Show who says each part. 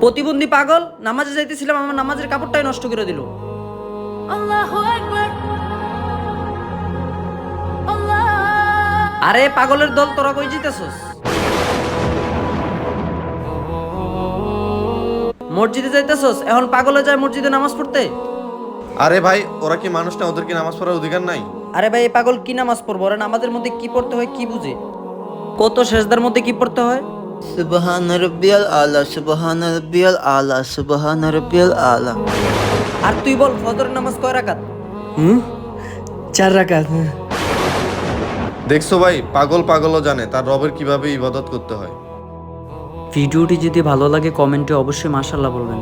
Speaker 1: প্রতিবন্ধী পাগল, নামাজে যাইতেছিলাম, আমার নামাজের কাপড়টাই নষ্ট করে দিল। আরে পাগলের দল, তোরা কই জিতেছস? মসজিদে যাইতেছস? এখন পাগলে যায় মসজিদে নামাজ পড়তে?
Speaker 2: আরে ভাই, ওরা কি মানুষ না? ওদের কি নামাজ পড়ার অধিকার নাই?
Speaker 1: আরে ভাই, এই পাগল কি নামাজ পড়বো? ওরা নামাজের মধ্যে কি পড়তে হয় কি বুঝে? কত সেজদার মধ্যে কি পড়তে হয়?
Speaker 3: সুবহান রাব্বিয়াল আলা, সুবহান রাব্বিয়াল আলা, সুবহান রাব্বিয়াল আলা।
Speaker 1: আর তুই বল, ফজরের নামাজ কয় রাকাত?
Speaker 4: 4 রাকাত।
Speaker 2: দেখছো ভাই, পাগল পাগলও জানে তার রবের কিভাবে ইবাদত করতে হয়।
Speaker 1: ভিডিওটি যদি ভালো লাগে কমেন্টে অবশ্যই মাশাআল্লাহ বলবেন।